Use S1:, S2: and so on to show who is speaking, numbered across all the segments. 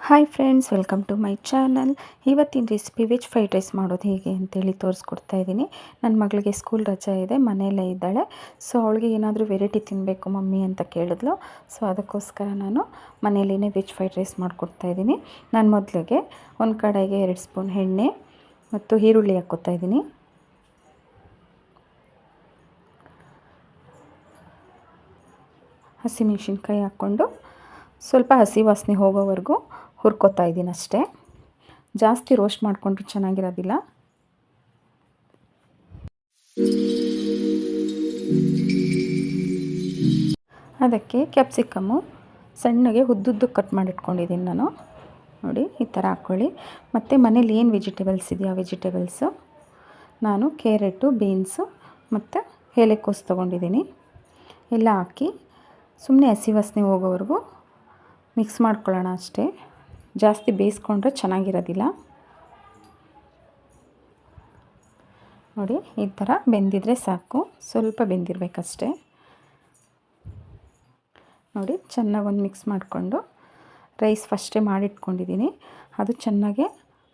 S1: Hi friends, welcome to my channel. ಇವತ್ತಿನ recipe veg fried rice ಮಾಡೋದು ಹೇಗೆ ಅಂತೇಳಿ ತೋರಿಸ್ಕೊಡ್ತಾ ಇದ್ದೀನಿ. ನನ್ನ ಮಗಳಿಗೆ ಸ್ಕೂಲ್ ರಜೆ ಇದೆ, ಮನೆಯಲ್ಲೇ ಇದ್ದಾಳೆ. ಸೊ ಅವಳಿಗೆ ಏನಾದರೂ ವೆರೈಟಿ ತಿನ್ನಬೇಕು ಮಮ್ಮಿ ಅಂತ ಕೇಳಿದ್ಲು. ಸೊ ಅದಕ್ಕೋಸ್ಕರ ನಾನು ಮನೆಯಲ್ಲೇ ವೆಜ್ ಫ್ರೈಡ್ ರೈಸ್ ಮಾಡಿಕೊಡ್ತಾಯಿದ್ದೀನಿ. ನಾನು ಮೊದಲಿಗೆ ಒಂದು ಕಡೆಗೆ 2 ಸ್ಪೂನ್ ಎಣ್ಣೆ ಮತ್ತು ಈರುಳ್ಳಿ ಹಾಕ್ಕೊತಾ ಇದ್ದೀನಿ. ಹಸಿಮೆಣಸಿನ್ಕಾಯಿ ಹಾಕ್ಕೊಂಡು ಸ್ವಲ್ಪ ಹಸಿ ವಾಸನೆ ಹೋಗೋವರೆಗೂ ಹುರ್ಕೋತಾ ಇದ್ದೀನಿ ಅಷ್ಟೇ. ಜಾಸ್ತಿ ರೋಸ್ಟ್ ಮಾಡಿಕೊಂಡ್ರೆ ಚೆನ್ನಾಗಿರೋದಿಲ್ಲ. ಅದಕ್ಕೆ ಕ್ಯಾಪ್ಸಿಕಮ್ಮು ಸಣ್ಣಗೆ ಉದ್ದುದ್ದಕ್ಕೆ ಕಟ್ ಮಾಡಿಟ್ಕೊಂಡಿದ್ದೀನಿ ನಾನು. ನೋಡಿ, ಈ ಥರ ಹಾಕ್ಕೊಳ್ಳಿ. ಮತ್ತು ಮನೇಲಿ ಏನು ವೆಜಿಟೇಬಲ್ಸ್ ಇದೆಯಾ ವೆಜಿಟೇಬಲ್ಸು ನಾನು ಕ್ಯಾರೆಟು, ಬೀನ್ಸು ಮತ್ತು ಎಲೆಕೋಸು ತೊಗೊಂಡಿದ್ದೀನಿ. ಎಲ್ಲ ಹಾಕಿ ಸುಮ್ಮನೆ ಹಸಿ ವಾಸನೆ ಹೋಗೋವರೆಗೂ ಮಿಕ್ಸ್ ಮಾಡ್ಕೊಳ್ಳೋಣ ಅಷ್ಟೇ. ಜಾಸ್ತಿ ಬೇಯಿಸ್ಕೊಂಡ್ರೆ ಚೆನ್ನಾಗಿರೋದಿಲ್ಲ. ನೋಡಿ, ಈ ಥರ ಬೆಂದಿದ್ರೆ ಸಾಕು, ಸ್ವಲ್ಪ ಬೆಂದಿರಬೇಕಷ್ಟೇ. ನೋಡಿ, ಚೆನ್ನಾಗಿ ಒಂದು ಮಿಕ್ಸ್ ಮಾಡಿಕೊಂಡು ರೈಸ್ ಫಸ್ಟೇ ಮಾಡಿಟ್ಕೊಂಡಿದ್ದೀನಿ. ಅದು ಚೆನ್ನಾಗೆ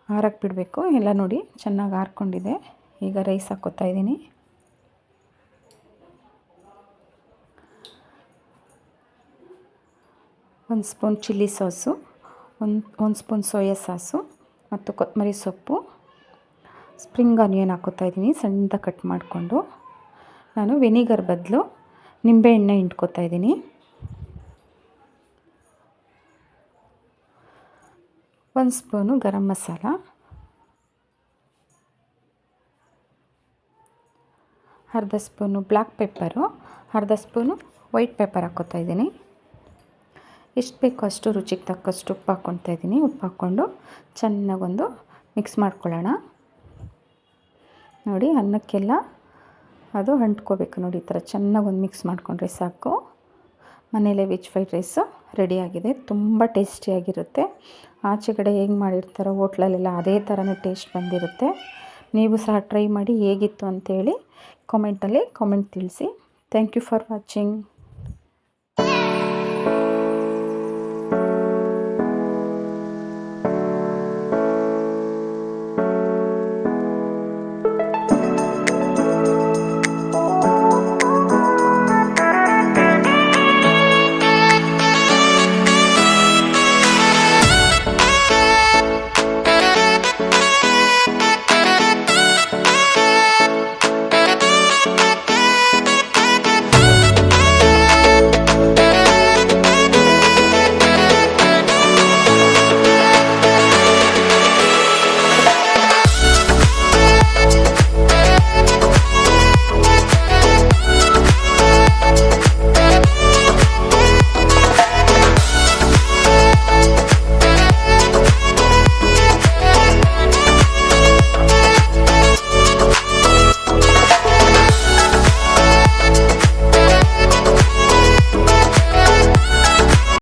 S1: ಆರಕ್ಕೆ ಬಿಡಬೇಕು. ಎಲ್ಲ ನೋಡಿ ಚೆನ್ನಾಗಿ ಆರ್ಕೊಂಡಿದೆ. ಈಗ ರೈಸ್ ಹಾಕ್ಕೋತಾ ಇದ್ದೀನಿ. ಒಂದು ಸ್ಪೂನ್ ಚಿಲ್ಲಿ ಸಾಸು, ಒಂದು ಸ್ಪೂನ್ ಸೋಯಾ ಸಾಸು ಮತ್ತು ಕೊತ್ತಂಬರಿ ಸೊಪ್ಪು, ಸ್ಪ್ರಿಂಗ್ ಆನಿಯನ್ ಹಾಕ್ಕೋತಾ ಇದ್ದೀನಿ ಸಣ್ಣದಾಗಿ ಕಟ್ ಮಾಡಿಕೊಂಡು. ನಾನು ವೆನಿಗರ್ ಬದಲು ನಿಂಬೆಹಣ್ಣೆ ಹಿಂಡ್ಕೋತಾ ಇದ್ದೀನಿ. ಒಂದು ಸ್ಪೂನು ಗರಂ ಮಸಾಲ, ಅರ್ಧ ಸ್ಪೂನು ಬ್ಲ್ಯಾಕ್ ಪೆಪ್ಪರು, ಅರ್ಧ ಸ್ಪೂನು ವೈಟ್ ಪೆಪ್ಪರ್ ಹಾಕ್ಕೋತಾ ಇದ್ದೀನಿ. ಎಷ್ಟು ಬೇಕೋ ಅಷ್ಟು ರುಚಿಗೆ ತಕ್ಕಷ್ಟು ಉಪ್ಪು ಹಾಕ್ಕೊತಾ ಇದ್ದೀನಿ. ಉಪ್ಪು ಹಾಕ್ಕೊಂಡು ಚೆನ್ನಾಗೊಂದು ಮಿಕ್ಸ್ ಮಾಡ್ಕೊಳ್ಳೋಣ. ನೋಡಿ, ಅನ್ನಕ್ಕೆಲ್ಲ ಅದು ಅಂಟ್ಕೋಬೇಕು. ನೋಡಿ, ಈ ಥರ ಚೆನ್ನಾಗೊಂದು ಮಿಕ್ಸ್ ಮಾಡಿಕೊಂಡ್ರೆ ಸಾಕು. ಮನೆಯಲ್ಲೇ ವೆಜ್ ಫ್ರೈಡ್ ರೈಸು ರೆಡಿಯಾಗಿದೆ. ತುಂಬ ಟೇಸ್ಟಿಯಾಗಿರುತ್ತೆ. ಆಚೆ ಕಡೆ ಹೇಗೆ ಮಾಡಿರ್ತಾರೋ ಹೋಟ್ಲಲ್ಲೆಲ್ಲ ಅದೇ ಥರನೇ ಟೇಸ್ಟ್ ಬಂದಿರುತ್ತೆ. ನೀವು ಸಹ ಟ್ರೈ ಮಾಡಿ ಹೇಗಿತ್ತು ಅಂತೇಳಿ ಕಾಮೆಂಟ್ ತಿಳಿಸಿ. Thank you for watching.